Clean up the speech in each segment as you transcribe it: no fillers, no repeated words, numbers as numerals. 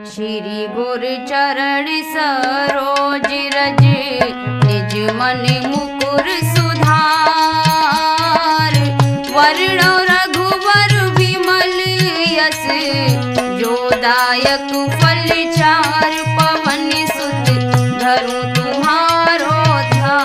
श्री गुर चरण सरोज रज निज मन मुकुर सुधार। वर्ण रघुवर विमल यस जो दायक फल चार। पवन सुत धरु तुम्हारो ध्यान।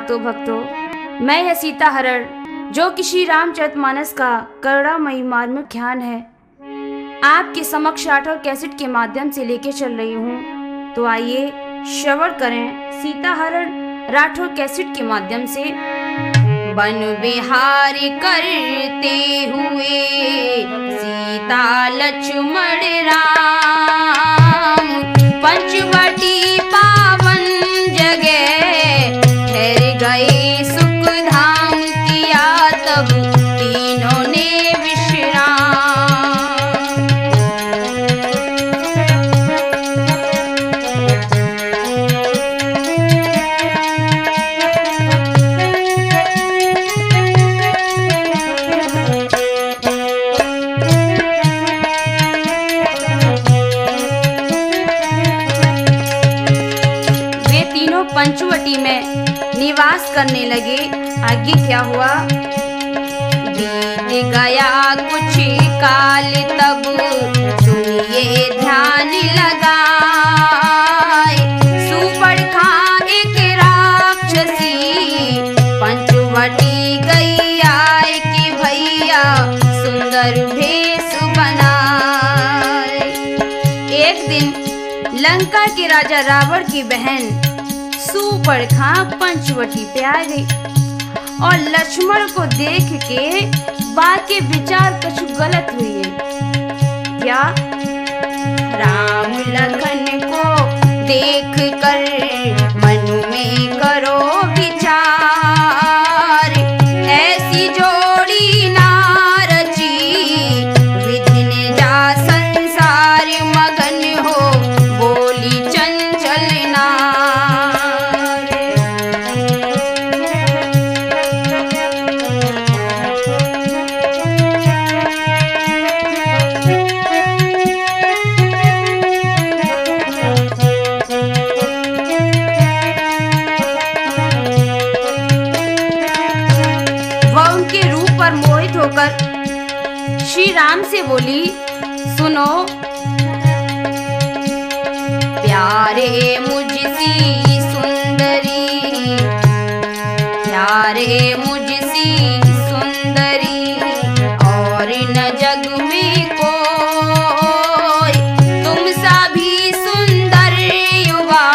तो भक्तों, मैं यह सीता हरण जो कि श्री रामचरितमानस का करुणामयी मार्मिक है, आपके समक्ष राठौर कैसेट के माध्यम से लेके चल रही हूँ। तो आइए श्रवण करें सीता हरण राठौर कैसेट के माध्यम से। वन विहार करते हुए सीता लक्ष्मण राम। पंचवटी पावन जगह ठहर गए सुख धाम। किया तब तीनों ने विश्राम। वे तीनों पंचवटी में निवास करने लगे। आगे क्या हुआ? बीत गया कुछ काल तब सुनिए ध्यान लगाए। सुपर्णखा एक राक्षसी पंचवटी गई आए कि भैया सुंदर भेष बनाए। एक दिन लंका के राजा रावण की बहन सुपर्णखा पंचवटी पे आ गई और लक्ष्मण को देख के बात के विचार कुछ गलत हुई है। क्या? राम लखन को देख कर मन में करो विचार। ऐसी जोड़ी ना रची विधिन जा संसार। मगन हो बोली चंचल नार। श्री राम से बोली, सुनो प्यारे मुझसी सुंदरी, प्यारे मुझसी सुंदरी, और न जग में कोई तुम सा भी सुंदर युवा,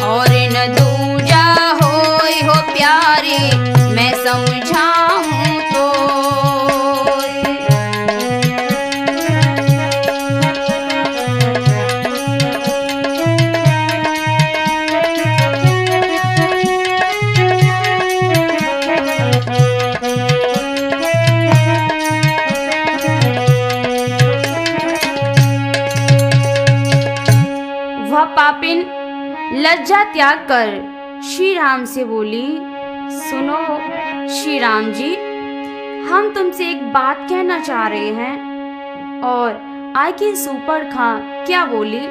और न दूजा होय हो प्यारे मैं समझाऊं तो। वह पापिन लज्जा त्याग कर श्री राम से बोली, सुनो श्री राम जी, हम तुमसे एक बात कहना चाह रहे हैं। और आगे सूर्पणखा क्या बोली,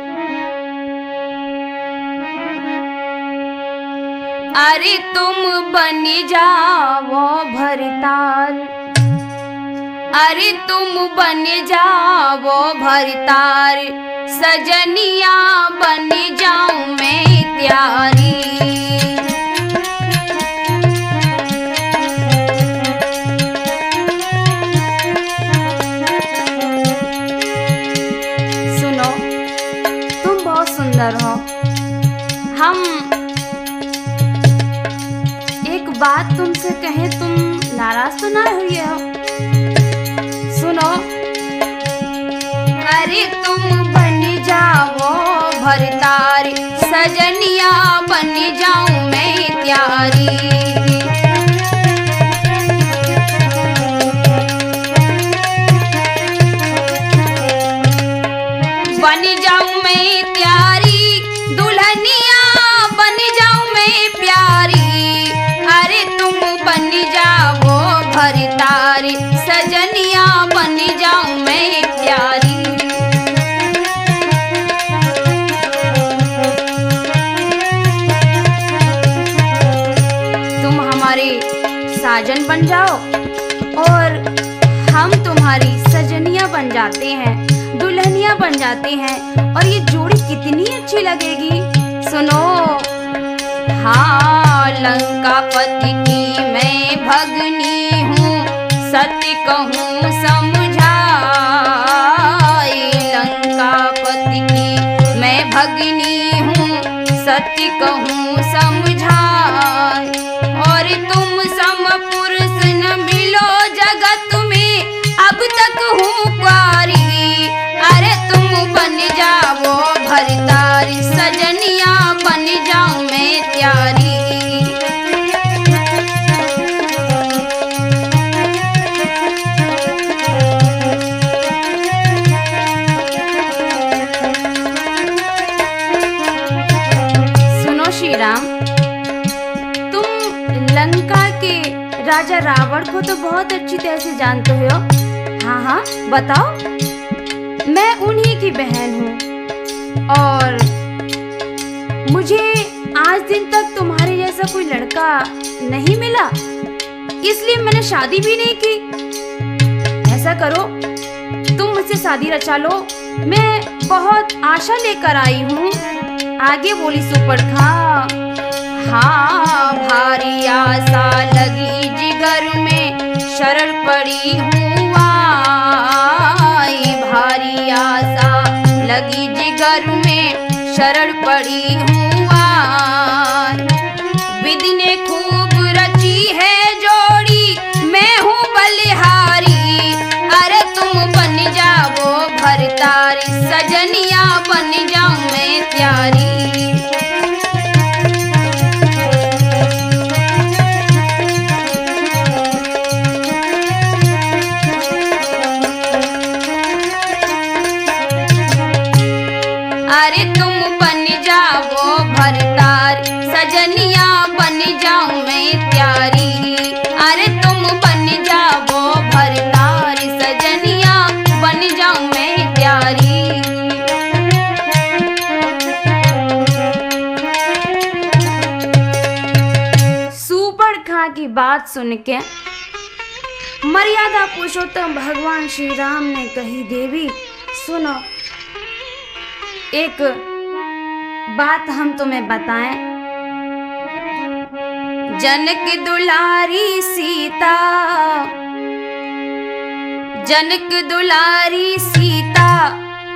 अरे तुम बन जाओ भरतार, अरे तुम बन जाओ भरतार, सजनिया बन जाऊं मैं त्यारी। सुनो तुम बहुत सुंदर हो, हम एक बात तुमसे कहें, तुम नाराज तो ना हुई हो? सुनो, अरे तुम बन जाओ भरतार, सजनिया बन जाऊं मैं त्यारी। बन जाऊं मैं त्यारी, दुल्हनिया बन जाऊं मैं प्यारी। अरे तुम बन जाओ भरतार, सजनिया बन जाऊं मैं प्यारी। तुम हमारे साजन बन जाओ और हम तुम्हारी सजनिया बन जाते हैं, दुल्हनिया बन जाते हैं, और ये जोड़ी कितनी अच्छी लगेगी। सुनो, हाँ लंकापति की मैं भगनी हूँ, सत्य कहूँ समझाई। लंकापति की मैं भगनी हूँ, सत्य कहूँ समझाई। और तुम सम पुरुष न मिलो जगत में, अब तक हूँ कुंवारी। अरे तुम बन जाओ भरतारी, सजनिया बन जाऊं मैं त्यारी। सुनो श्री राम, तुम लंका के राजा रावण को तो बहुत अच्छी तरह से जानते हो। हाँ हाँ बताओ। मैं उन्हीं की बहन हूँ और मुझे आज दिन तक तुम्हारे जैसा कोई लड़का नहीं मिला, इसलिए मैंने शादी भी नहीं की। ऐसा करो, तुम मुझसे शादी रचा लो, मैं बहुत आशा लेकर आई हूँ। आगे बोली सूर्पणखा, हाँ भारी आशा लगी जिगर में, शरण पड़ी हूँ आई। भारी आशा लगी जिगर में, शरण पड़ी हूँ आई। विधि ने खूब रची है जोड़ी, मैं हूँ बलिहारी। अरे तुम बन जाओ भरतारी, सजनिया बन जाऊं मैं त्यारी। अरे तुम बन जाओ भरतार, सजनिया बन जाऊं मैं त्यारी। अरे तुम बन जाओ भरतार, सजनिया बन जाऊं मैं त्यारी। सूर्पणखा की बात सुन के मर्यादा पुरुषोत्तम भगवान श्री राम ने कही, देवी सुनो, एक बात हम तुम्हें बताएं। जनक दुलारी सीता, जनक दुलारी सीता,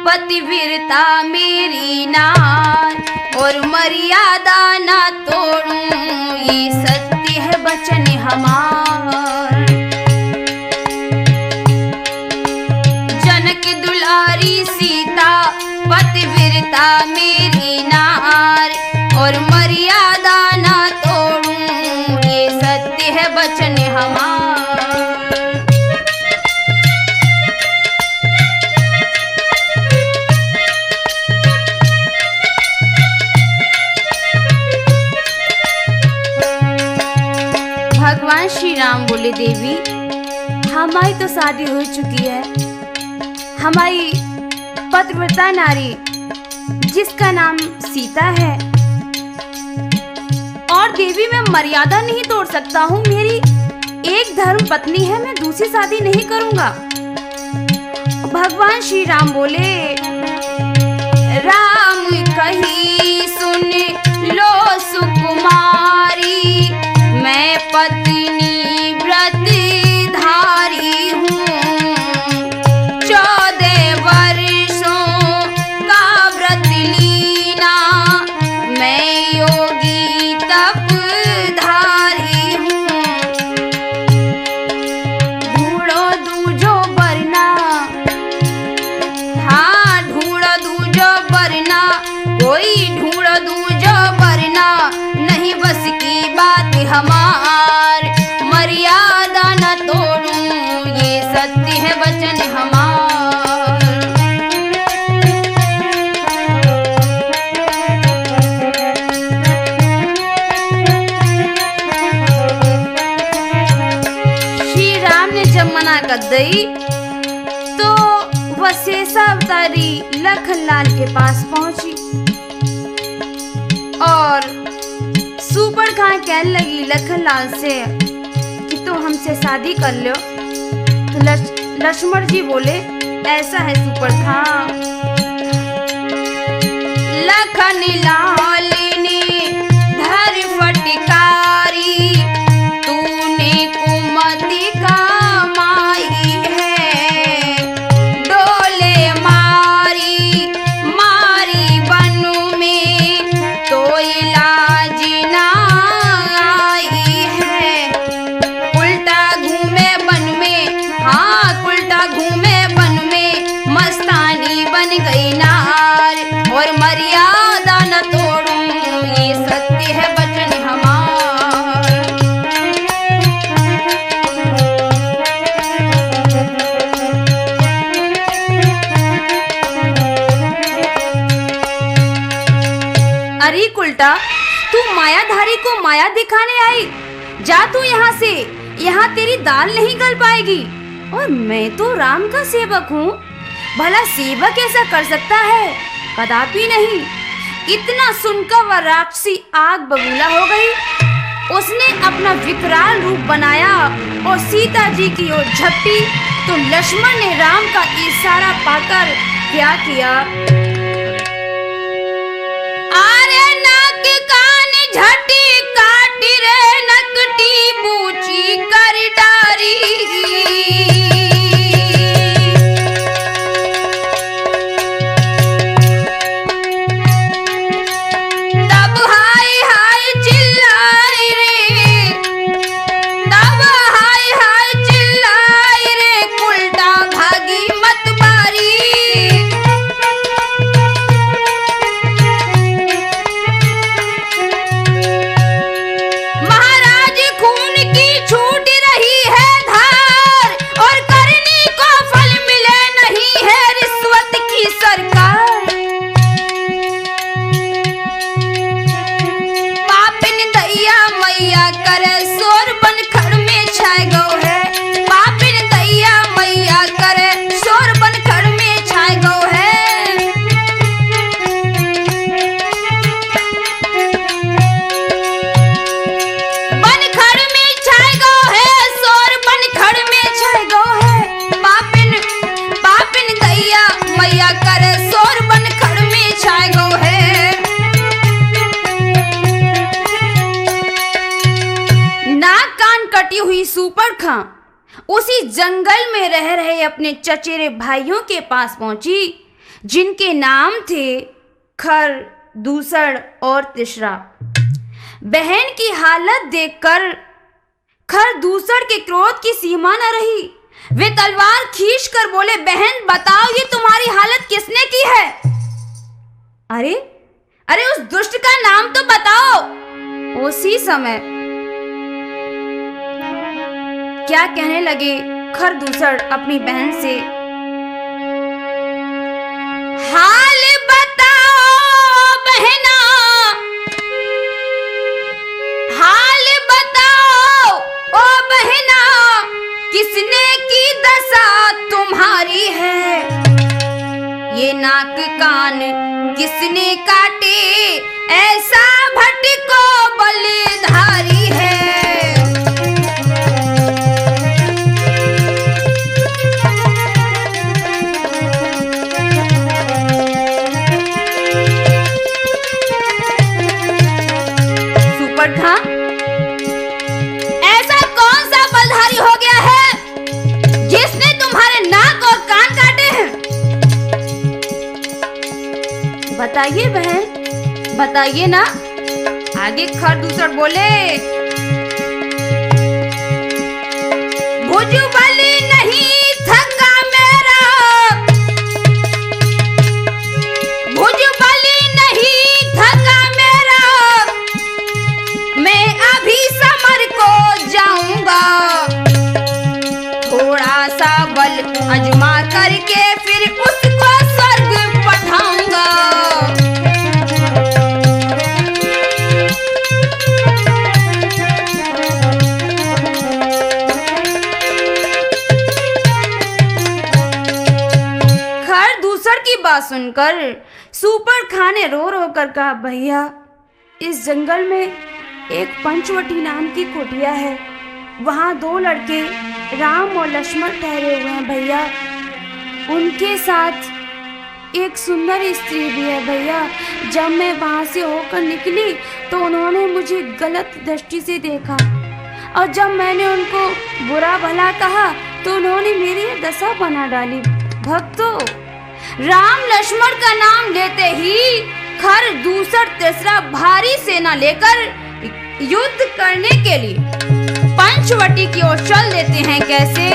पतिव्रता मेरी नार, और मर्यादा ना तोड़ूं, ये सत्य है वचन हमार। जनक दुलारी सीता, पतिव्रता मेरी नार, और मर्यादा ना तोड़ूं, ये सत्य है वचन हमार। भगवान श्री राम बोले, देवी हमारी तो शादी हो चुकी है, हमारी पतिव्रता नारी जिसका नाम सीता है, और देवी मैं मर्यादा नहीं तोड़ सकता हूँ, मेरी एक धर्म पत्नी है, मैं दूसरी शादी नहीं करूंगा। भगवान श्री राम बोले, राम कही सुन लो सुकुमारी, मैं पत्नी व्रत धारी हूँ, 14 वर्षों का व्रत लीना, मैं योगी तपधारी हूँ। ढूंढो दूजो वरना, हाँ ढूंढो दूजो वरना, कोई ढूंढो दूजो वरना, नहीं बस की बात हमार, मर्यादा न तोड़ूं, ये सत्य है वचन हमार। श्री राम ने जब मना कर दी तो वह शेषावतारी लखनलाल के पास पहुंची और सुपर खां कहने लगी लखनलाल से कि तू हमसे शादी कर लो। तो लक्ष्मण जी बोले, ऐसा है सुपर खां। लखनलाल ने धर फटकारी, तूने कुमति कमाई है, डोले मारी मारी बन में, तो इलाज ना आई है। उल्टा घूमे बन में, हाँ उल्टा घूमे बन में, मस्तानी बन गई नार, और मर्यादा न तोड़ूं, ये सत्य है वचन हमार। अरे उल्टा, तू मायाधारी को माया दिखाने आई, जा तू यहाँ से, यहाँ तेरी दाल नहीं गल पाएगी। और मैं तो राम का सेवक हूँ, भला सेवक ऐसा कर सकता है? कदापि नहीं। इतना सुनकर वह राक्षसी आग बबूला हो गई। उसने अपना विकराल रूप बनाया और सीता जी की ओर झपटी, तो लक्ष्मण ने राम का इशारा पाकर क्या किया? अरे नाक कान झटी काटी रे, नकटी बूची कर डारी। और क्या करे शोर बनखड़ में छाए गो है। नाक कान कटी हुई सुपर खां उसी जंगल में रह रहे अपने चचेरे भाइयों के पास पहुंची, जिनके नाम थे खर, दूसर और तीसरा। बहन की हालत देखकर खर दूसर के क्रोध की सीमा न रही। वे तलवार खींच कर बोले, बहन बताओ ये तुम्हारी हालत किसने की है? अरे अरे उस दुष्ट का नाम तो बताओ। उसी समय क्या कहने लगे खर दूसर अपनी बहन से, हाल बताओ बहना, हाल बताओ ओ बहना, किसने की दशा तुम्हारी है? ये नाक कान किसने काटे, ऐसा भटको बलिधारी है। ऐसा कौन सा बलधारी हो गया है जिसने तुम्हारे नाक और कान काटे हैं? बताइए बहन, बताइए ना। आगे खर दूसर बोले, भुजबली नहीं थका मेरा, भुजबली नहीं थका मेरा, मैं अभी समर को जाऊंगा, थोड़ा सा बल आजमा करके फिर उसको स्वर्ग पठाऊंगा। खर दूसर की बात सुनकर सुपर खां ने रो रो कर कहा, भैया इस जंगल में एक पंचवटी नाम की कुटिया है, वहाँ 2 लड़के राम और लक्ष्मण ठहरे हुए हैं भैया। उनके साथ एक सुंदर स्त्री भी है भैया। जब मैं वहाँ से होकर निकली तो उन्होंने मुझे गलत दृष्टि से देखा, और जब मैंने उनको बुरा भला कहा तो उन्होंने मेरी दशा बना डाली। भक्तों, राम लक्ष्मण का नाम लेते ही खर दूसर तीसरा भारी सेना लेकर युद्ध करने के लिए पंचवटी की ओर चल देते हैं। कैसे?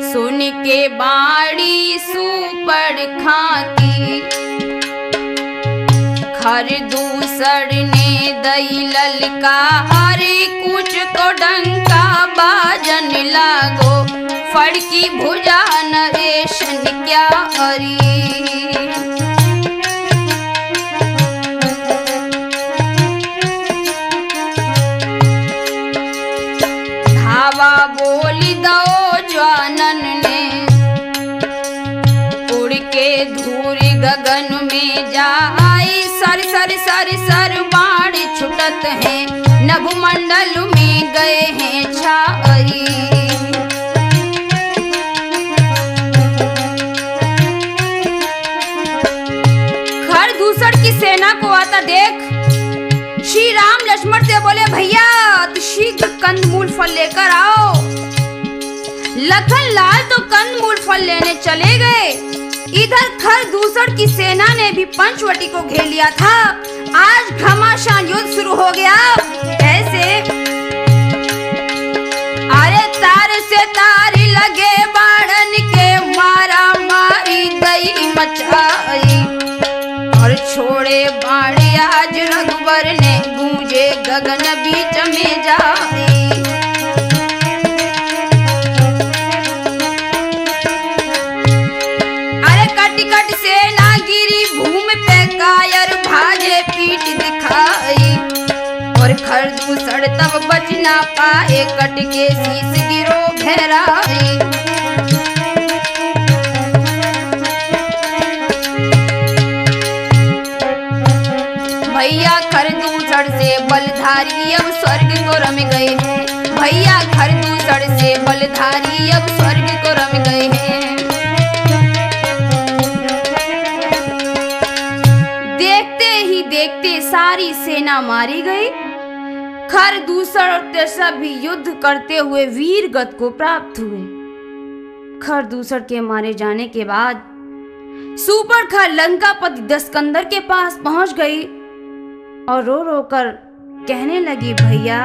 सुन के बाड़ी सुपर खां की, खर दूसर ने दई ललकारी, कुछ को डंका बाजन लागो, फड़की भुजा नरेशन क्या हरी। धावा बोली दो ज्वानन ने, उड़ के धूर गगन में जाई, सर सर सर सर बाण छुटत हैं, नभमंडल में गए हैं छाई। खर दूसर की सेना को आता देख श्री राम लक्ष्मण से बोले, भैया तो शीघ्र कंदमूल फल लेकर आओ। लखन लाल तो कंदमूल फल लेने चले गए। इधर खर दूसर की सेना ने भी पंचवटी को घेर लिया था। आज घमासान युद्ध शुरू हो गया। कैसे? अरे तार से तार लगे बाढ़न के, मारा मारी गई मचाई, और छोड़े बाड़ी आज रघुवर ने, गूंजे गगन बीच में जाई। अरे कट कट सेना गिरी भूमि पे, कायर भाजे पीठ दिखाई, और खर दूसर तब बच ना पाए, कट के शीश गिरो घेराई। भैया खर दूसर से बलधारी अब स्वर्ग को रम गए हैं, भैया खर दूसर से बलधारी अब स्वर्ग को रम गए हैं। सेना मारी गई। खरदूसर और त्रिशा भी युद्ध करते हुए वीर गति को प्राप्त हुए। खरदूसर के मारे जाने के बाद सूर्पणखा लंकापति दस्कंदर के पास पहुंच गई और रो रो कर कहने लगी, भैया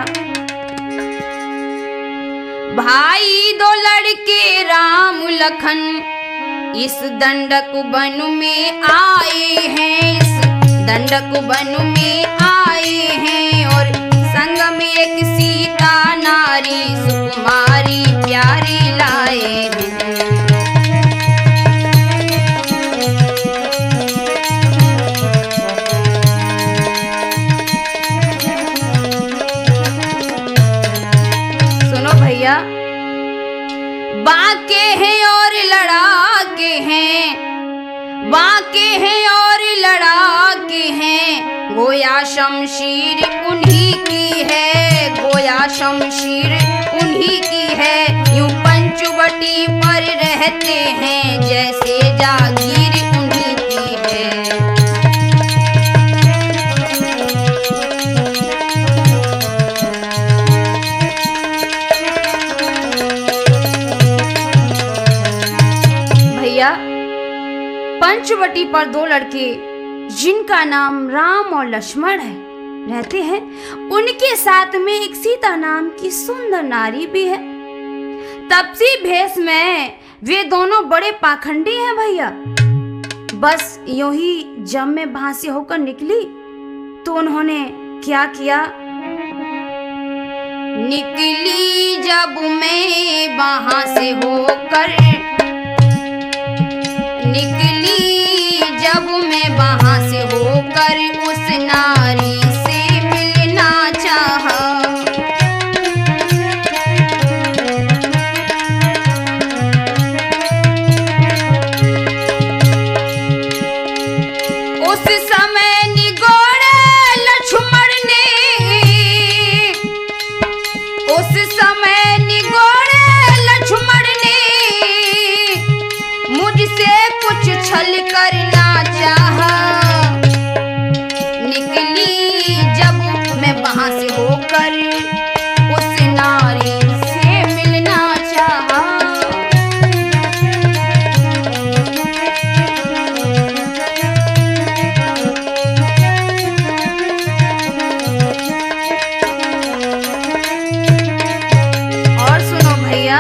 भाई दो लड़के राम लखन इस दंडक वन में आए हैं, इस दंडक वन में आए हैं और संग में एक सीता नारी सुकुमारी प्यारी लाए हैं। बाके हैं और लड़ाके हैं, बाके हैं और लड़ाके हैं, गोया शमशीर उन्हीं की है, गोया शमशीर उन्हीं की है। यूं पंचवटी पर रहते हैं जैसे जागीर उन्हीं की है। पंचवटी पर दो लड़के जिनका नाम राम और लक्ष्मण है रहते हैं। उनके साथ में एक सीता नाम की सुंदर नारी भी है। तपसी भेष में वे दोनों बड़े पाखंडी हैं भैया। बस यूं ही जब मैं वहां से होकर निकली तो उन्होंने क्या किया, निकली जब मैं वहां से होकर, निकली जब मैं वहां से होकर उस नारी से मिलना चाहा। उस समय निगोड़े लक्ष्मण ने, उस समय निगोड़े लक्ष्मण ने मुझसे कुछ छल करना चाहा। निकली जब मैं वहां से होकर उस नारी से मिलना चाहा। और सुनो भैया,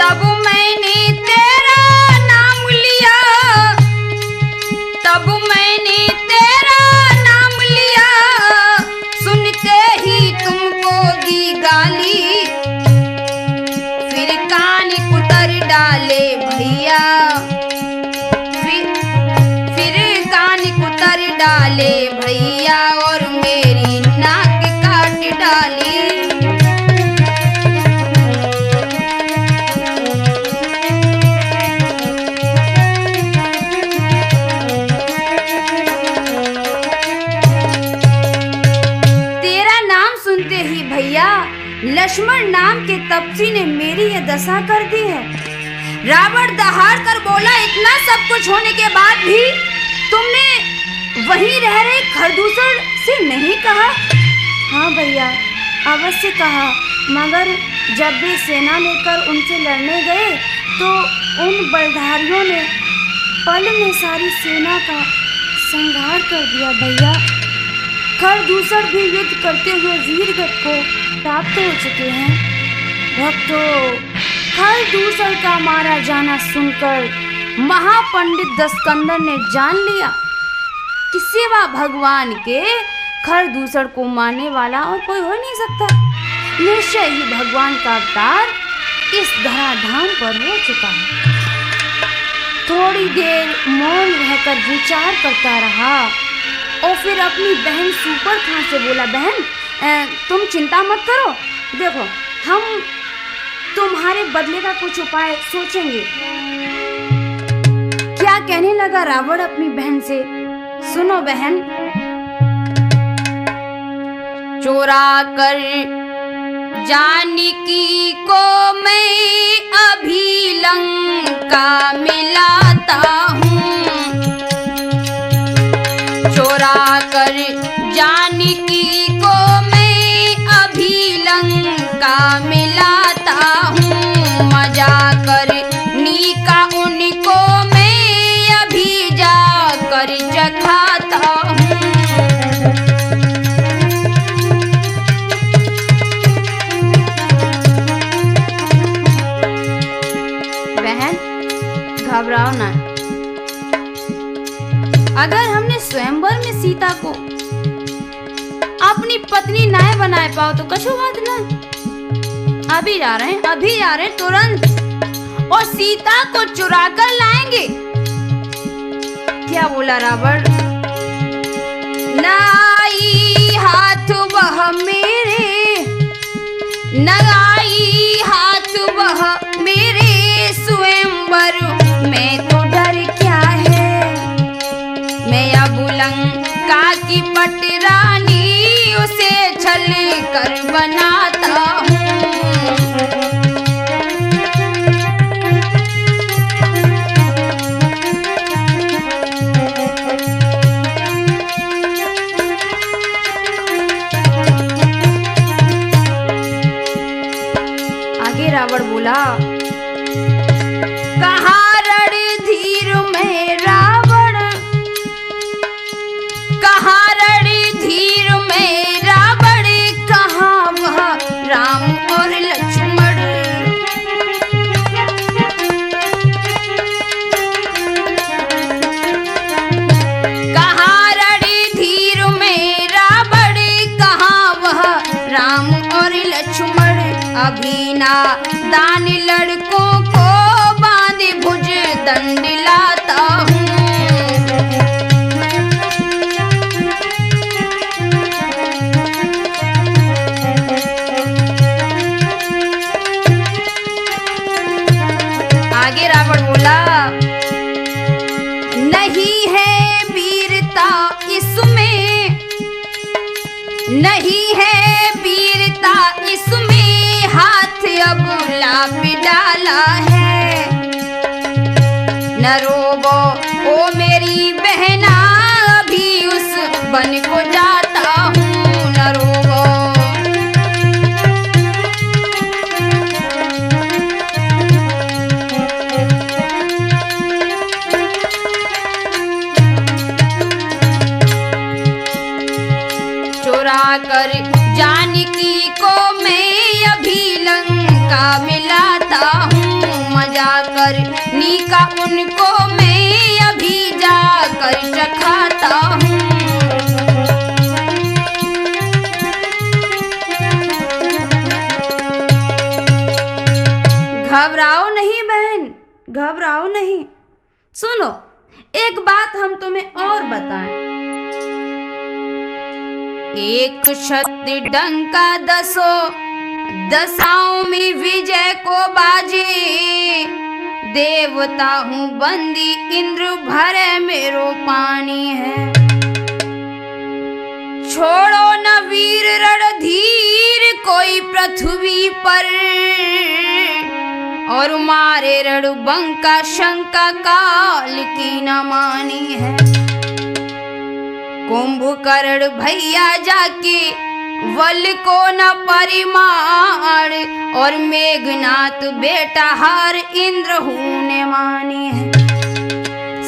तब मैंने तेरा नाम लिया, तब मैंने तेरा नाम लिया, सुनते ही तुमको दी गाली, फिर कान कुतर डाले भैया, फिर कान कुतर डाले भैया और मेरी नाक काट डाली। लक्ष्मण नाम के तपसी ने मेरी यह दशा कर दी है। रावण दहाड़ कर बोला, इतना सब कुछ होने के बाद भी तुमने वहीं रह रहे खरदूसर से नहीं कहा? हाँ भैया, अवश्य कहा, मगर जब वे सेना लेकर उनसे लड़ने गए तो उन बलधारियों ने पल में सारी सेना का संहार कर दिया भैया। खरदूसर भी युद्ध करते हुए वीर गति को प्राप्त हो चुके हैं। भक्तों, खरदूसर का मारा जाना सुनकर महापंडित दस्कंदर ने जान लिया कि सिवा भगवान के खरदूसर को मारने वाला और कोई हो नहीं सकता। निश्चय ही भगवान का अवतार इस धराधाम पर हो चुका है। थोड़ी देर मौन रहकर विचार करता रहा और फिर अपनी बहन सूर्पणखा से बोला, बहन तुम चिंता मत करो, देखो हम तुम्हारे बदले का कुछ उपाय सोचेंगे। क्या कहने लगा रावण अपनी बहन से, सुनो बहन। चुरा कर जानकी को मैं अभी लंका मिलाता हूँ, चुरा चुरा कर जानकी को मैं अभी लंका मिलाता हूँ, मजा कर नीका उनको मैं अभी जाकर चखाता हूँ। बहन घबराओ ना, अगर हमने स्वयंवर में सीता को अपनी पत्नी नाय बनाए पाओ तो कछु बात ना। अभी जा रहे हैं तुरंत और सीता को चुरा कर लाएंगे। क्या बोला रावण? नाई हाथ वह मेरे, नगाई हाथ वह मेरे स्वयंवर में तो डर क्या है। मैं अब लंका की पटरानी उसे छल कर बनाता हूँ। आगे रावण बोला, कहाँ रणधीर में रावण, कहाँ रणधीर में रावण, कहाँ वह राम और लक्ष्मण। कहाँ रणधीर में रावण, कहाँ वह राम और लक्ष्मण। अभी ना दान लड़कों को बांध भुज दंड लाता हूँ। आगे रावण बोला, नहीं है वीरता इसमें, नहीं है वीरता इसमें, हाथ अब लाप डाला है। न रोवो ओ मेरी बहना, अभी उस वन को जाता हूँ। न रोवो। चुरा कर जानकी को मैं अभी लंका मिलाता हूँ, मजा कर नीका उनको मैं अभी जाकर चखाता हूँ। घबराओ नहीं बहन, घबराओ नहीं। सुनो, एक बात हम तुम्हें और बताएं। एक शक्ति डंका दसाओं में विजय को बाजे। देवता हूँ बंदी इंद्र भरे मेरो पानी है। छोड़ो न वीर रणधीर कोई पृथ्वी पर, और मारे रणबंका शंका काल की न मानी है। कुंभकर्ण भैया जाके वल को न परिमाण, और मेघनाथ बेटा हार इंद्र ने मानी है।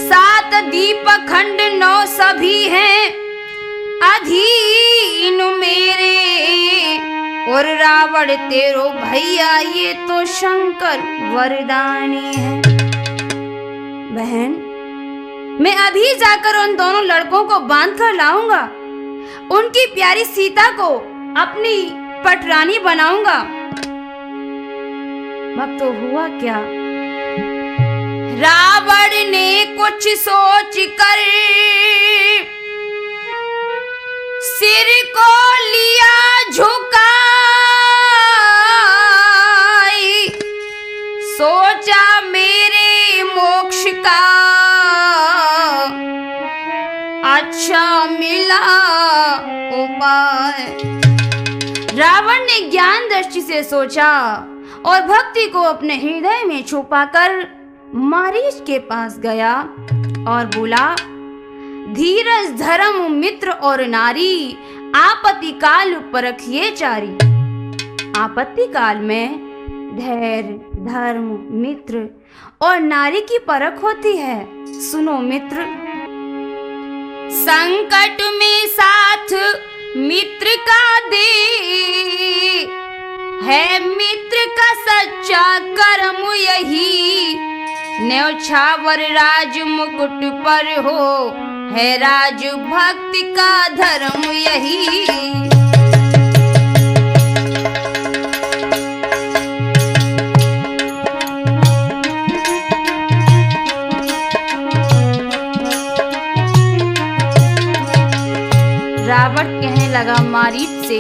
7 दीप खंड 9 सभी हैं अधीन मेरे, और रावण तेरो भैया ये तो शंकर वरदानी है। बहन, मैं अभी जाकर उन दोनों लड़कों को बांध कर लाऊंगा, उनकी प्यारी सीता को अपनी पटरानी बनाऊंगा। अब तो हुआ क्या? रावण ने कुछ सोच कर सिर को लिया झुकाई, सोचा मेरे मोक्ष का अच्छा मिला उपाय। रावण ने ज्ञान दृष्टि से सोचा और भक्ति को अपने हृदय में छुपाकर मारीच के पास गया और बोला, धीरज धर्म मित्र और नारी, आपत्ति काल परखिए चारी। आपत्ति काल में धैर्य धर्म मित्र और नारी की परख होती है। सुनो मित्र, संकट में साथ मित्र का दे, है मित्र का सच्चा कर्म यही। न्यौछावर राज मुकुट पर हो, है राज भक्ति का धर्म यही। रावण कहने लगा मारीच से,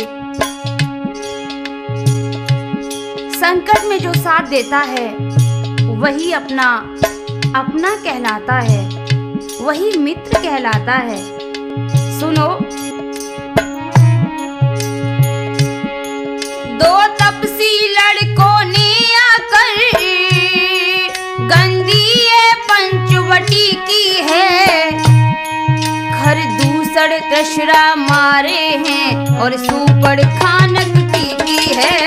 संकट में जो साथ देता है वही अपना कहलाता है, वही मित्र कहलाता है। सुनो, दो तपसी लड़कों ने आकर गंदी ये पंचवटी की है। घर दूसर दशरा मारे हैं और सुपड़ खानक की है।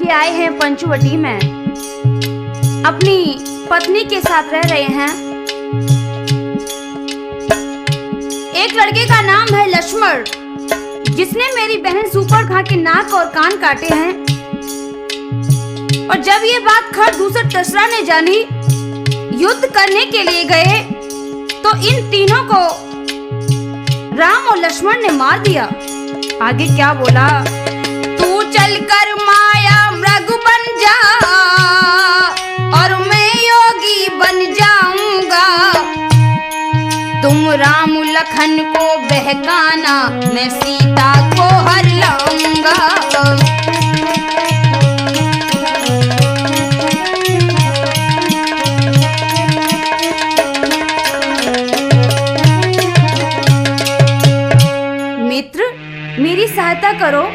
आए हैं पंचवटी में, अपनी पत्नी के साथ रह रहे हैं। एक लड़के का नाम है लक्ष्मण, जिसने मेरी बहन सुपड़ खा के नाक और कान काटे हैं। और जब ये बात खर दूसर तसरा ने जानी, युद्ध करने के लिए गए तो इन तीनों को राम और लक्ष्मण ने मार दिया। आगे क्या बोला, तू चलकर माया मृग बन जा और मैं योगी बन जाऊंगा। तुम राम लखन को बहकाना, मैं सीता को हर लाऊंगा। मित्र, मेरी सहायता करो,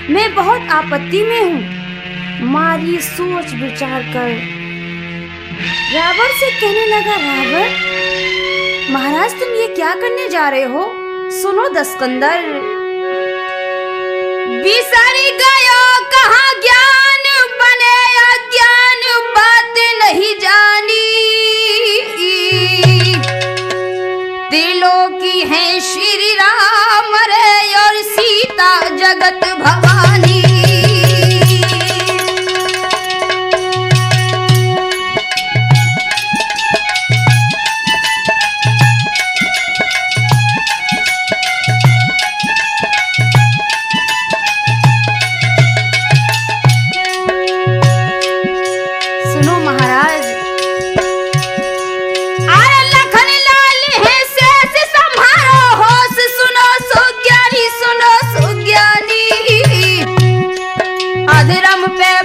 मैं बहुत आपत्ति में हूँ। मारी सोच विचार कर रावण से कहने लगा, रावण महाराज तुम ये क्या करने जा रहे हो? सुनो दस्कंदर, बिसरी गयो कहाँ ज्ञान बने अज्ञान, बात नहीं जानी। त्रिलोकी है श्री राम रे और सीता जगत भवानी।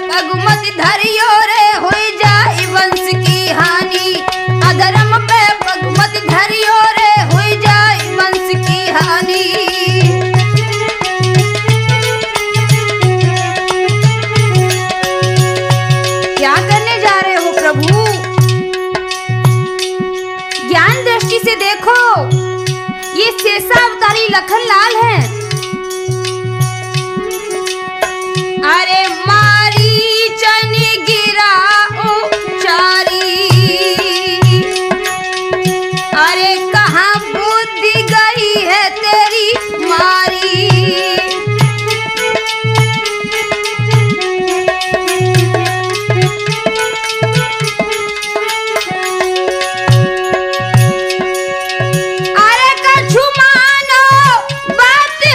पगमत धरियो रे होई जाई वंश की हानि। अधर्म पे पगमत धरियो रे होई जाई वंश की हानि। क्या करने जा रहे हो प्रभु? ज्ञान दृष्टि से देखो, ये शेषावतारी लखनलाल हैं। अरे मारीचन गिरा चारी, अरे कहाँ बुद्धि गई है तेरी मारी। अरे कछु मानो बात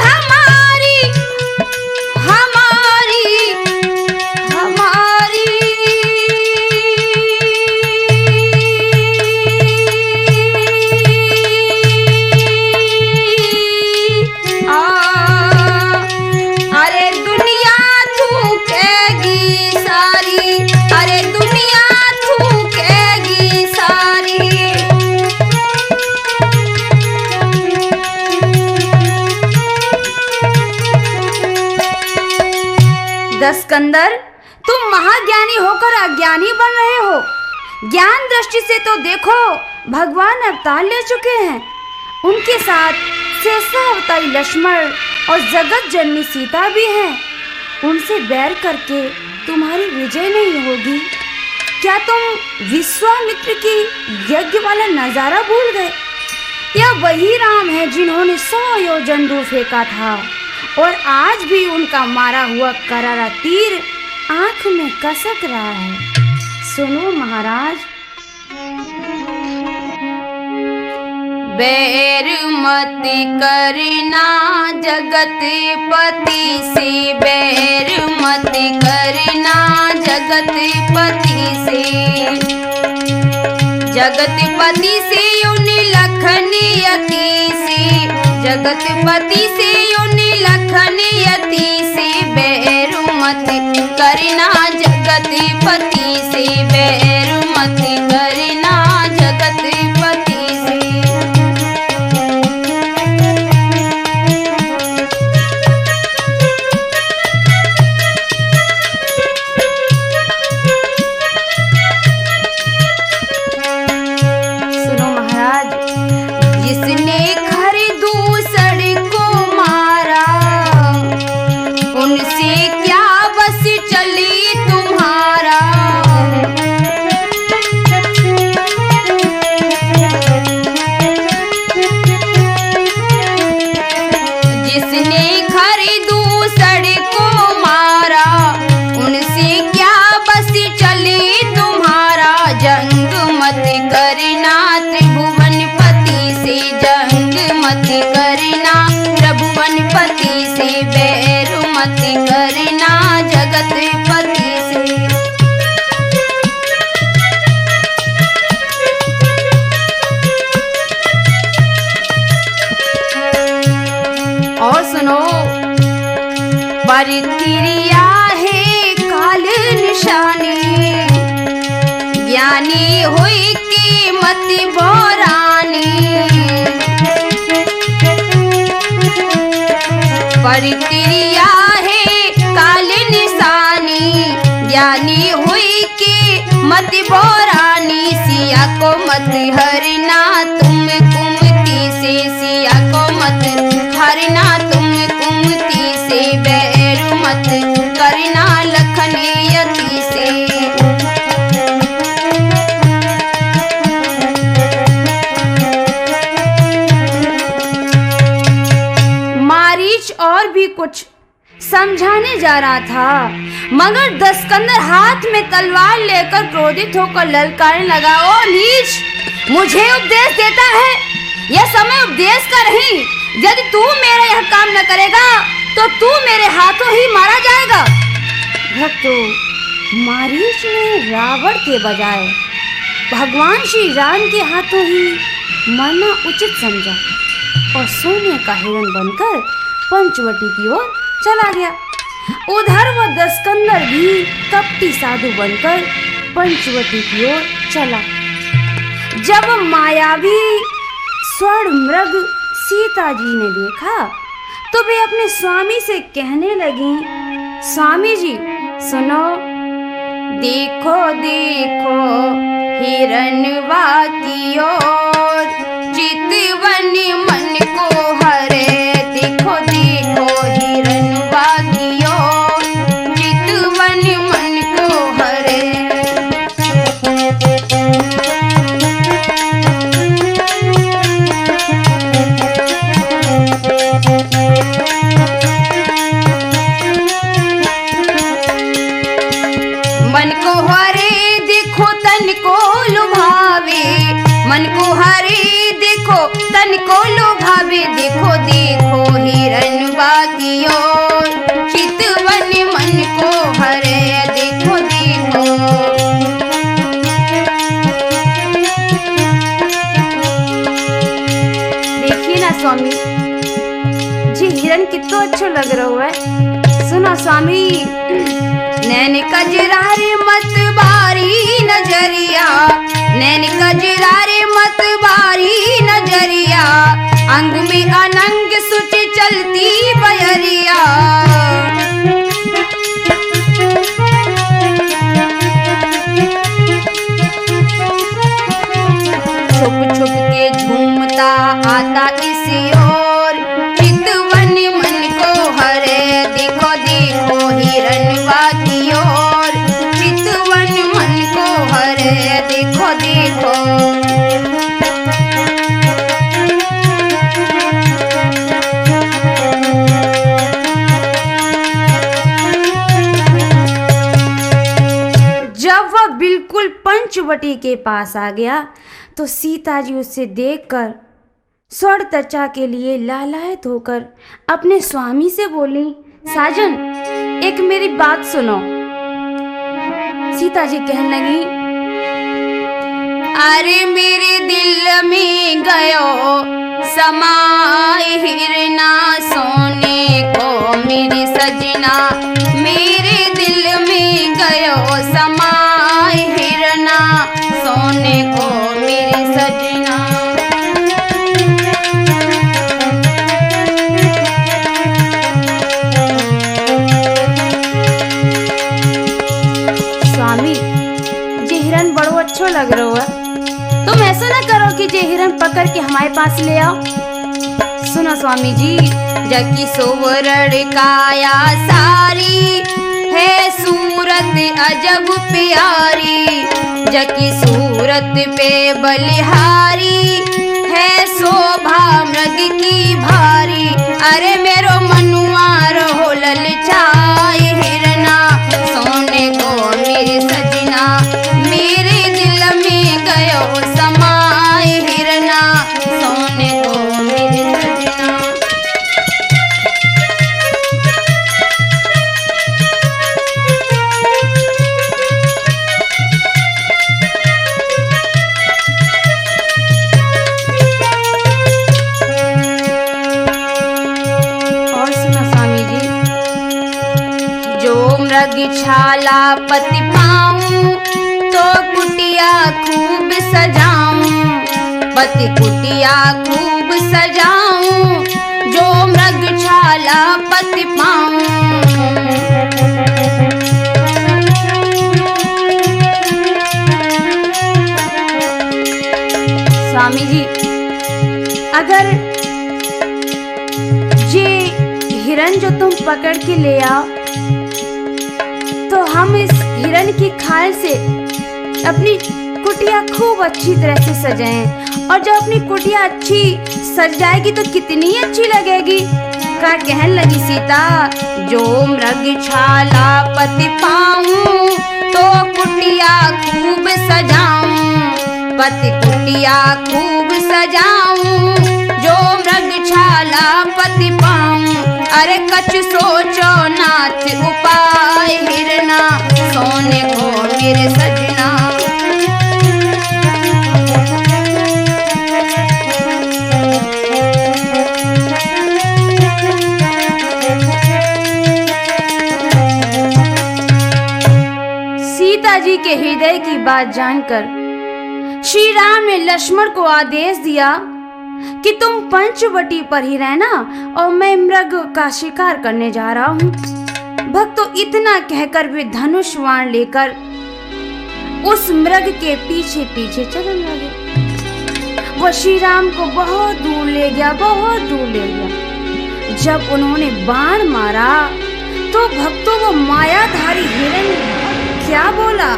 दस्कंदर, तुम महाज्ञानी होकर अज्ञानी बन रहे हो। ज्ञान दृष्टि से तो देखो, भगवान अवतार ले चुके हैं। उनके साथ शेषावतारी लक्ष्मण और जगत जननी सीता भी हैं। उनसे बैर करके तुम्हारी विजय नहीं होगी। क्या तुम विश्वामित्र की यज्ञ वाला नजारा भूल गए? यह वही राम है जिन्होंने 100 योजन दूर फेंका था, और आज भी उनका मारा हुआ करारा तीर आंख में कसक रहा है। सुनो महाराज। बैर मत करना जगत पति से, बैर मत करना जगत पति से। जगत पति से उन लखन यति से, जगत पति से उन लखन यति से। बैर मत करना जगत पति से, बैर मत करना जगत पति से। सुनो महाराज। जिसने खरदूसड़ को मारा, उनसे क्या बस चली तुम्हारा। जिसने खरदूसड़ को मारा, उनसे क्या बस चली तुम्हारा। जंग मत करना त्रिभुवन पति से, जंग मत करना त्रिभुवन पति से। बैर मत करना जगत पति से। और सुनो। परितिरिया है काल निशानी, ज्ञानी हुई की मत बोरानी। परितिरिया है काल निशानी, ज्ञानी हुई की मत बोरानी। सिया को मत हरना तुम कुमति से, सिया को मत हरना तुम कुमति से। बैर मत करना लखन यति से। मारीच और भी कुछ समझाने जा रहा था, मगर दस्कंदर हाथ में तलवार लेकर क्रोधित होकर ललकारने लगा। ओ नीच, मुझे उपदेश देता है? यह समय उपदेश का नहीं। यदि तू मेरा यह काम न करेगा तो तू मेरे हाथों ही मारा जाएगा। भक्तों, मारीच ने रावण के बजाय भगवान श्री राम के हाथों ही मरना उचित समझा और सोने का हिरण बनकर पंचवटी की ओर चला गया। उधर वह दस्कंदर भी कपटी साधु बनकर पंचवटी की ओर चला। जब मायावी स्वर्ण मृग सीता जी ने देखा तो वे अपने स्वामी से कहने लगी, स्वामी जी सुनो। देखो देखो हिरणवा की ओर, चितवन मन को हरे। देखो देखो हिरणवा की ओर, चितवन मन को हरे। मन को हरे देखो तन को लुभावे, मन को हरे देखो तन को लुभावे। देखो देखो हिरणवा की ओर, चितवन मन को हरे। देखो देखो देखिए ना स्वामी जी, हिरण कितना अच्छा लग रहा है। सुनो स्वामी। नैन कजरारे मत बारी नजरिया, नैन कजरारे मत बारी नजरिया। अंग में अनंग सुच चलती बयरिया। आता इसी ओर, चितवन मन को हरे, देखो देखो हिरणवा की ओर, चितवन मन को हरे, देखो देखो। जब वह बिल्कुल पंचवटी के पास आ गया तो सीता जी उसे देखकर स्वर्ण त्वचा के लिए लालायित होकर अपने स्वामी से बोली, साजन एक मेरी बात सुनो। सीता जी कहने लगी, अरे मेरे दिल में गयो समाए हिरना सोने को, मेरी सजना मेरे दिल में गयो समाए हिरना सोने को, मेरी सजना। स्वामी ये हिरन बड़ो अच्छो लग रहा है, तुम ऐसा ना करो कि ये हिरन पकड़ के हमारे पास ले आओ। सुनो स्वामी जी, जकी सोवरण काया सारी है सूरत अजब प्यारी, जकी सूरत पे बलिहारी है शोभा मृग की भारी। अरे मेरो मनुआ रहो ललचाए हिरना सोने को, मेरी सजना मेरे दिल में गयो समाए हिरना सोने को, मेरी सजना। और सुनो स्वामी जी, जो मृग छाला पति पाऊं तो कुटिया खूब सजाऊं, पति कुटिया खूब सजाऊं, जो मृग छाला पति पाऊं। स्वामी जी अगर ये हिरन जो तुम पकड़ के ले आओ तो हम इस हिरन की खाल से अपनी कुटिया खूब अच्छी तरह से सजाएं, और जब अपनी कुटिया अच्छी सज जाएगी तो कितनी अच्छी लगेगी। का कहने लगी सीता, जो मृग छाला पति पाऊं तो कुटिया खूब सजाऊं, पति कुटिया खूब सजाऊं, जो मृग छाला पति पाऊं। अरे कछ सोचो नाथ उपाय हिरना सोने को, मेरे सजना। सीता जी के हृदय की बात जानकर श्री राम ने लक्ष्मण को आदेश दिया कि तुम पंचवटी पर ही रहना और मैं मृग का शिकार करने जा रहा हूँ। भक्त तो इतना कहकर वे धनुष बाण लेकर उस मृग के पीछे पीछे चलने लगे। वह श्री राम को बहुत दूर ले गया, बहुत दूर ले गया। जब उन्होंने बाण मारा तो भक्तों वो मायाधारी हिरन क्या बोला,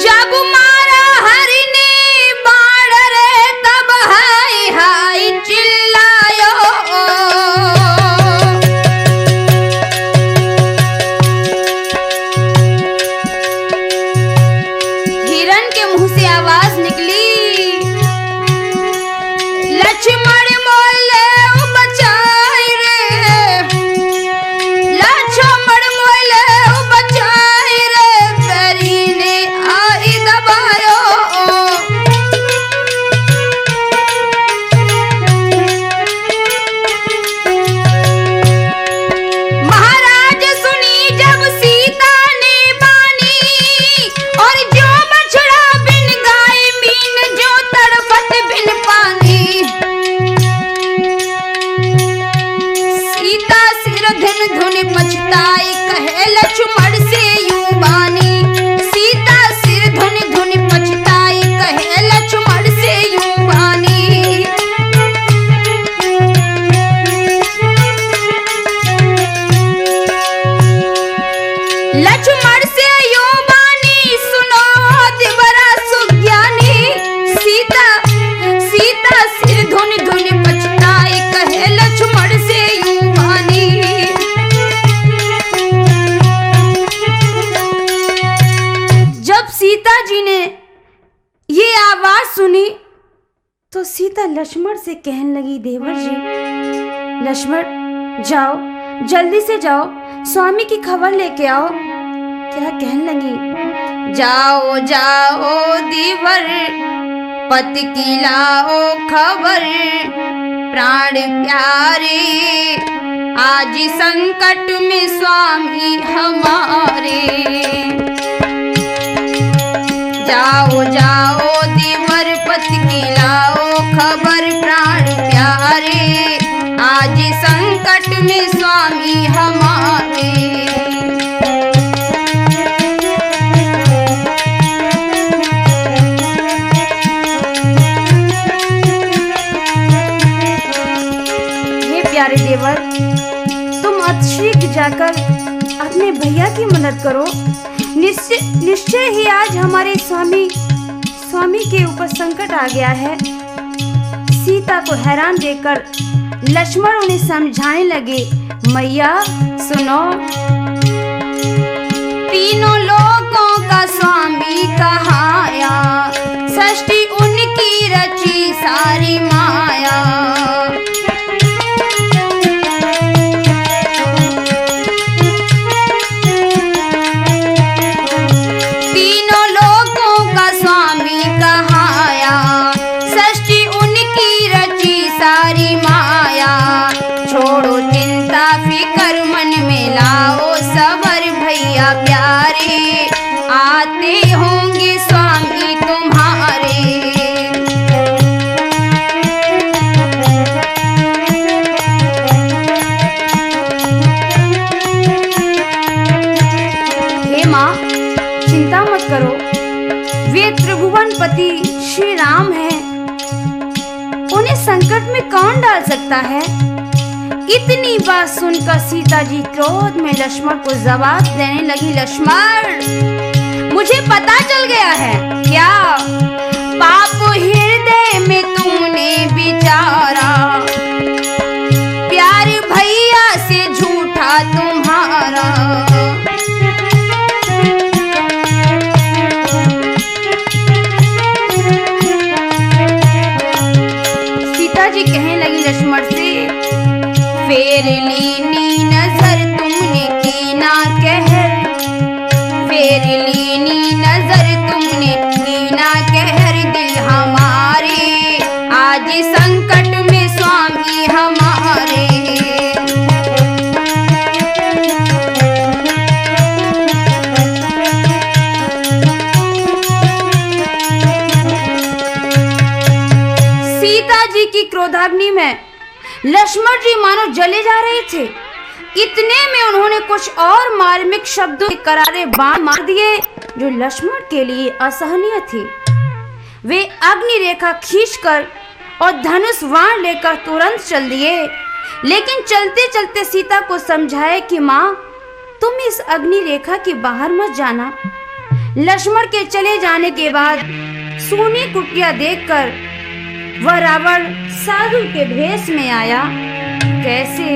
जब मारा हरि ने बाण रे तब हाय हाय चिल्लायो, हिरन के मुंह से आवाज निकली, लक्ष्मण मोले बचाई रे, लक्ष्मण मोले बचाई रे, बैरी ने आई दबा सीता लक्ष्मण से कहने लगी, देवर जी, लक्ष्मण जाओ, जल्दी से जाओ, स्वामी की खबर लेके आओ। क्या कहने लगी, जाओ जाओ देवर, पति की लाओ खबर, प्राण प्यारे आज संकट में स्वामी हमारे। जाओ जाओ देवर, पति की लाओ खबर, प्राण प्यारे आज संकट में स्वामी हमारे। प्यारे देवर, तुम अतिशीघ्र जाकर अपने भैया की मदद करो। निश्चय ही आज हमारे स्वामी के ऊपर संकट आ गया है। सीता को हैरान देखकर लक्ष्मण उन्हें समझाने लगे, मैया सुनो, तीनों लोगों का स्वामी कहाया, सृष्टि उनकी रची सारी माया। प्यारे आते होंगे स्वामी तुम्हारे। हे माँ, चिंता मत करो, वे त्रिभुवनपति श्री राम हैं, उन्हें संकट में कौन डाल सकता है। इतनी बात सुनकर सीता जी क्रोध में लक्ष्मण को जवाब देने लगी, लक्ष्मण मुझे पता चल गया है। क्या पाप हृदय में तूने विचारा, प्यार भैया से झूठा तुम्हारा। सीता जी कहने लगी लक्ष्मण से, फेर लीनी नजर तुमने की ना कहर, फेर लीनी नजर तुमने की ना कहर, दिल हमारे आज संकट में स्वामी हमारे। सीता जी की क्रोधाग्नि में लक्ष्मण जी मानो जले जा रहे थे। इतने में उन्होंने कुछ और मार्मिक शब्दों के करारे बाण मार दिए जो लक्ष्मण के लिए असहनीय थे। वे अग्नि रेखा खींचकर और धनुष बाण लेकर तुरंत चल दिए, लेकिन चलते चलते सीता को समझाए कि माँ, तुम इस अग्नि रेखा के बाहर मत जाना। लक्ष्मण के चले जाने के बाद सूनी कुटिया देखकर वह रावण साधु के भेष में आया। कैसे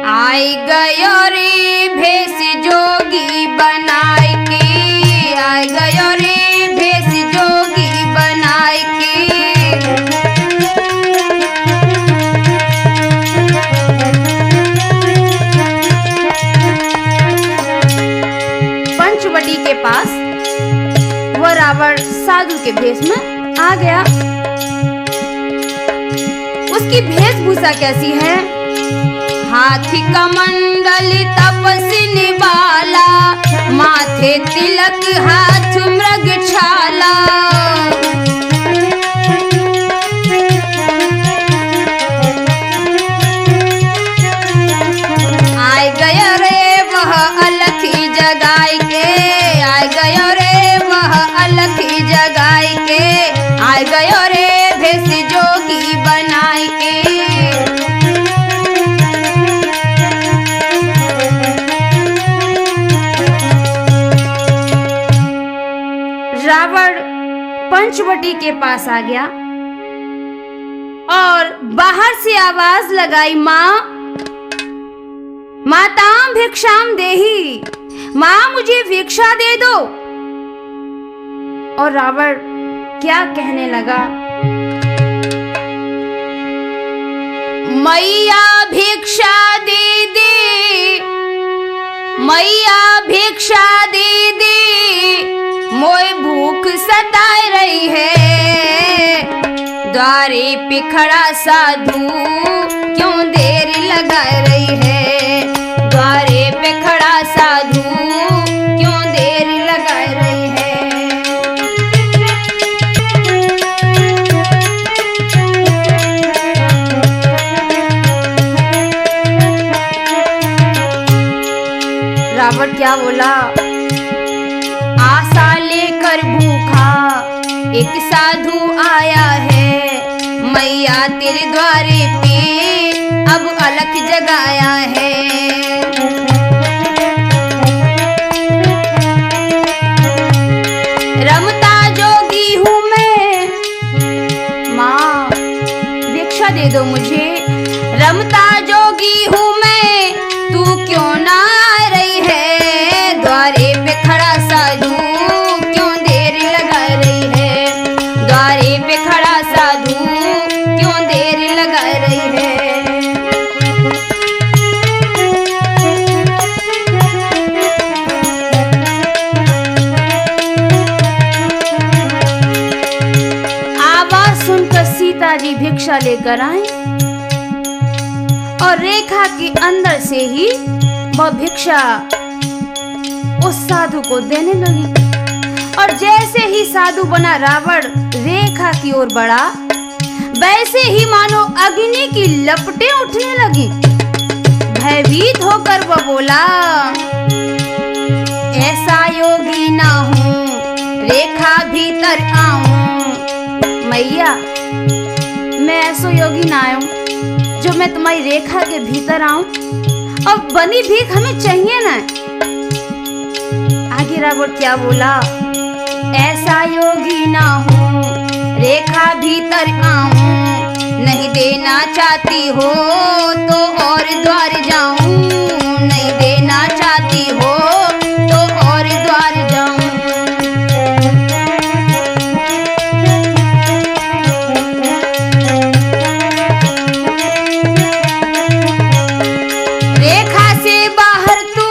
आई गयो रे भेष जोगी बनाए के, आई गयो रे भेष जोगी बनाए के। पंचवटी के पास वह रावण साधु के भेष में आ गया। उसकी वेशभूषा कैसी है? हाथी कमंडल तपस्वी बाला, माथे तिलक हाथ मृग छाला। आय गयो रे वह अलखी जगाई के, आय गयो रे वह अलखी जगाई के, आय गयो रे भेष जोगी बनाई के। रावण पंचवटी के पास आ गया और बाहर से आवाज लगाई, माँ, माताम भिक्षाम देही, माँ मुझे भिक्षा दे दो। और रावण क्या कहने लगा। मैया भिक्षा दे दे, मैया भिक्षा दे दे, मोय भूख सताए रही है। द्वारे पे खड़ा साधु क्यों देर लगा रही है। द्वारे पे खड़ा साधु क्यों देर लगा रही है। रावण क्या बोला। आशा लेकर भूखा एक साधु आया है। मैया तेरे द्वारे पे अब अलख जगाया है। रमता जोगी हूँ मैं, माँ भिक्षा दे दो मुझे। रमता जोगी हूँ मैं, तू क्यों ना आ रही है। द्वारे पे खड़ा साधु क्यों देर लगा रही है। द्वारे पे खड़ा साधु क्यों देर लगा रही है। आवाज सुनकर सीता जी भिक्षा लेकर आई और रेखा के अंदर से ही वह भिक्षा उस साधु को देने लगी। और जैसे ही साधु बना रावण रेखा की ओर बढ़ा, वैसे ही मानो अग्नि की लपटें उठने लगी। भयभीत होकर वह बोला, ऐसा योगी ना हूँ रेखा भीतर आऊं। मैया मैं ऐसा योगी ना आऊं जो मैं तुम्हारी रेखा के भीतर आऊं। अब बनी भीख हमें चाहिए ना। आगे रावण क्या बोला। ऐसा योगी ना हूँ रेखा भीतर आऊं। नहीं देना चाहती हो तो और द्वार जाऊं। नहीं देना चाहती हो तो और द्वार जाऊं। रेखा से बाहर तू,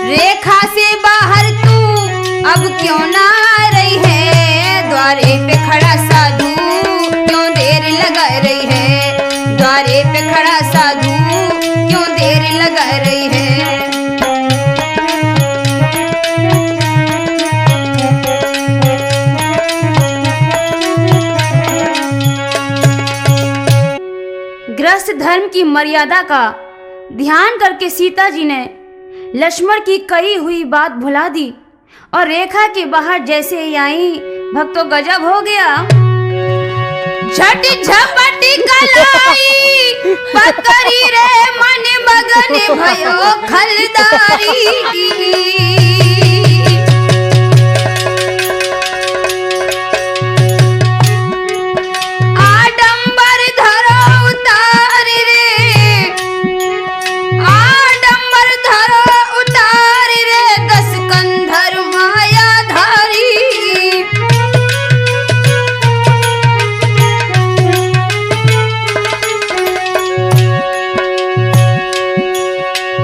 रेखा से बाहर तू अब क्यों ना आ रही है। द्वारे पे खड़ा साधु क्यों देर लगा रही है। द्वारे पे खड़ा साधु क्यों देर लगा रही है। गृहस्थ धर्म की मर्यादा का ध्यान करके सीता जी ने लक्ष्मण की कही हुई बात भुला दी और रेखा के बाहर जैसे ही आई, भक्तों गजब हो गया। झट झपट कलाई पकड़ी रे मन मगन भयो खलदारी। आडंबर धरो उतार रे, आडंबर धरो उतार रे, 10 कंधर मायाधारी।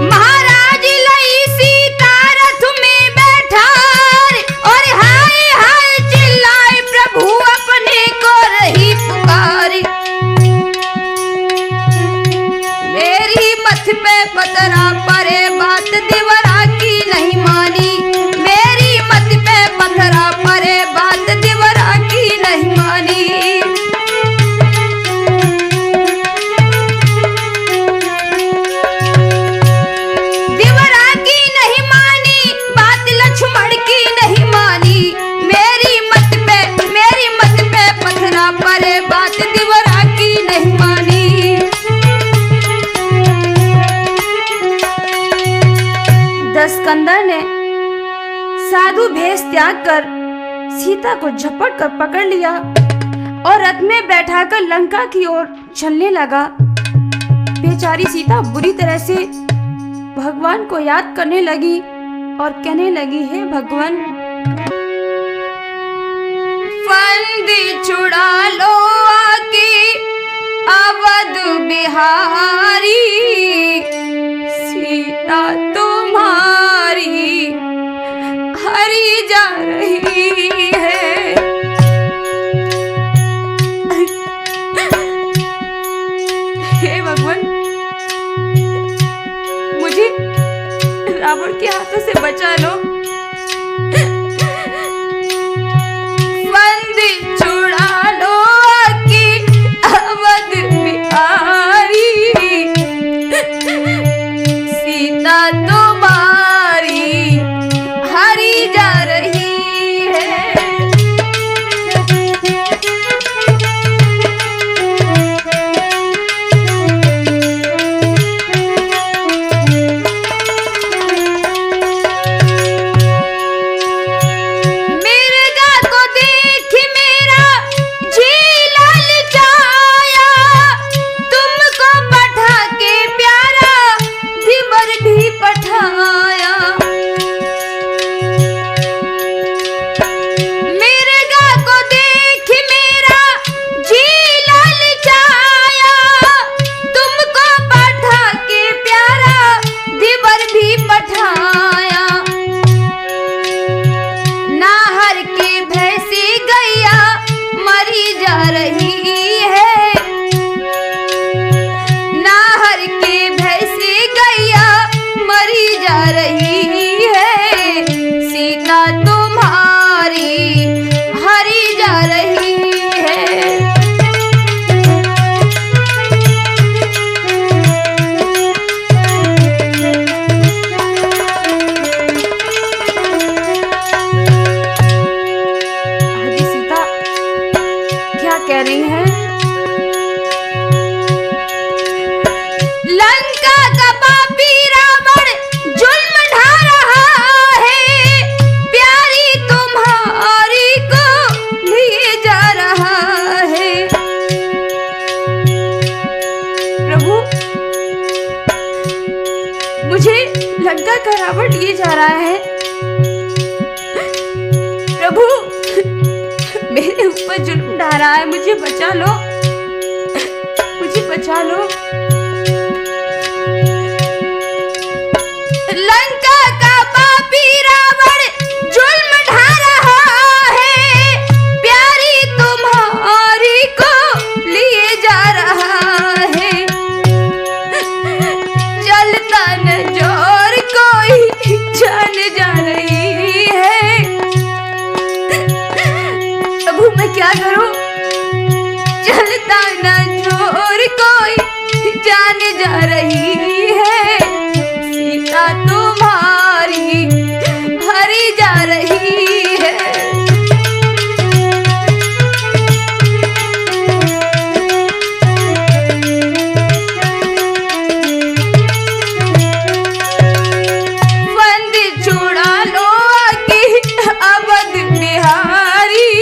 महाराज लई सीता रथ में बैठा और हाय हाय चिल्लाए प्रभु अपने को रही पुकारी। मेरी मथ पे पतरा परे बात दिवरा की नहीं मानी। मेरी मथ पे पथरा परे बात दिवरा की नहीं मानी। दिवरा की नहीं मानी बात लक्ष्मण की नहीं मानी। मेरी मत पे पथरा परे बात दिवरा की नहीं मानी। दशकंदर ने साधु भेष त्याग कर सीता को झपट कर पकड़ लिया और रथ में बैठाकर लंका की ओर चलने लगा। बेचारी सीता बुरी तरह से भगवान को याद करने लगी और कहने लगी, हे भगवान बिहारी, सीता तुम्हारी हरी जा रही है। हे भगवान, मुझे रावण के हाथों से बचा लो। फंद छुड़ा लो कि अवध बिहारी, सीता तुम्हारी हरी जा रही है। लंका का रावण लिए जा रहा है। प्रभु, मेरे ऊपर जुल्म ढा रहा है, मुझे बचा लो, मुझे बचा लो। लंका का पापी रावण जुल्म ढा रहा है, प्यारी तुम्हारी को लिए जा रहा है। चलता न जोर कोई जान जा रही है। प्रभु, मैं क्या करूं? चलता न जोर कोई जान जा रही है, सीता तुम्हारी हरी जा रही है। फंद छुड़ा लो कि अवध बिहारी,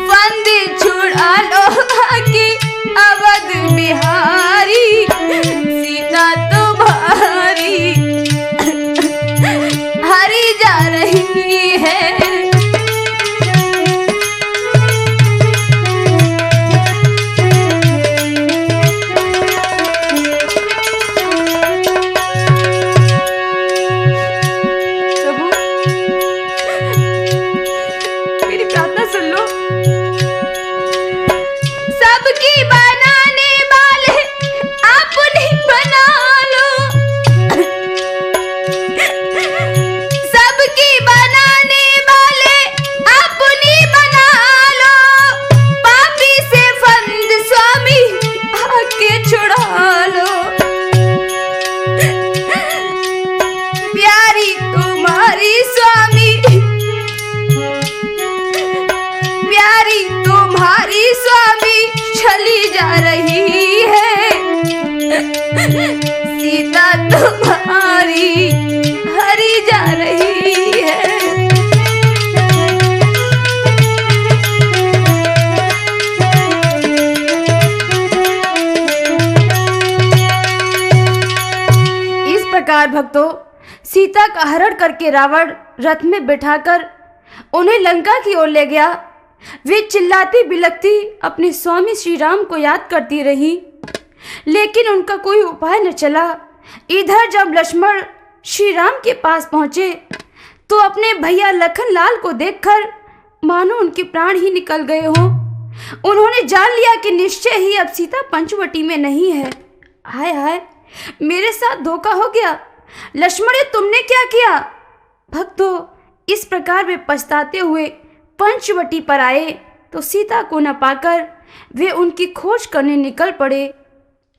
फंद छुड़ा लो कि अवध बिहारी, सीता तुम्हारी हरी जा रही है। प्रभु, मेरी प्रार्थना सुन लो। सबकी बनाने वाले अपनी बना लो, सबकी बनाने वाले अपनी बना लो, पापी से फंद स्वामी आके छुड़ा लो। प्यारी तुम्हारी स्वामी, प्यारी तुम्हारी स्वामी चली जा रही है, सीता तुम्हारी हरी जा रही है। इस प्रकार भक्तों, सीता का हरण करके रावण रथ में बिठाकर उन्हें लंका की ओर ले गया। वे चिल्लाती बिलखती अपने स्वामी श्री राम को याद करती रही, लेकिन उनका कोई उपाय न चला। इधर जब लक्ष्मण श्री राम के पास पहुंचे तो अपने भैया लखन लाल को देखकर मानो उनके प्राण ही निकल गए हों। उन्होंने जान लिया कि निश्चय ही अब सीता पंचवटी में नहीं है। हाय हाय, मेरे साथ धोखा हो गया। लक्ष्मण, तुमने क्या किया? भक्तों, इस प्रकार वे पछताते हुए पंचवटी पर आए तो सीता को न पाकर वे उनकी खोज करने निकल पड़े।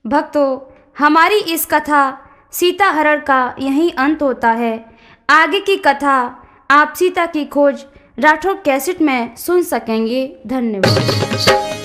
भक्तों, हमारी इस कथा सीता हरण का यहीं अंत होता है। आगे की कथा आप सीता की खोज राठौर कैसेट में सुन सकेंगे। धन्यवाद।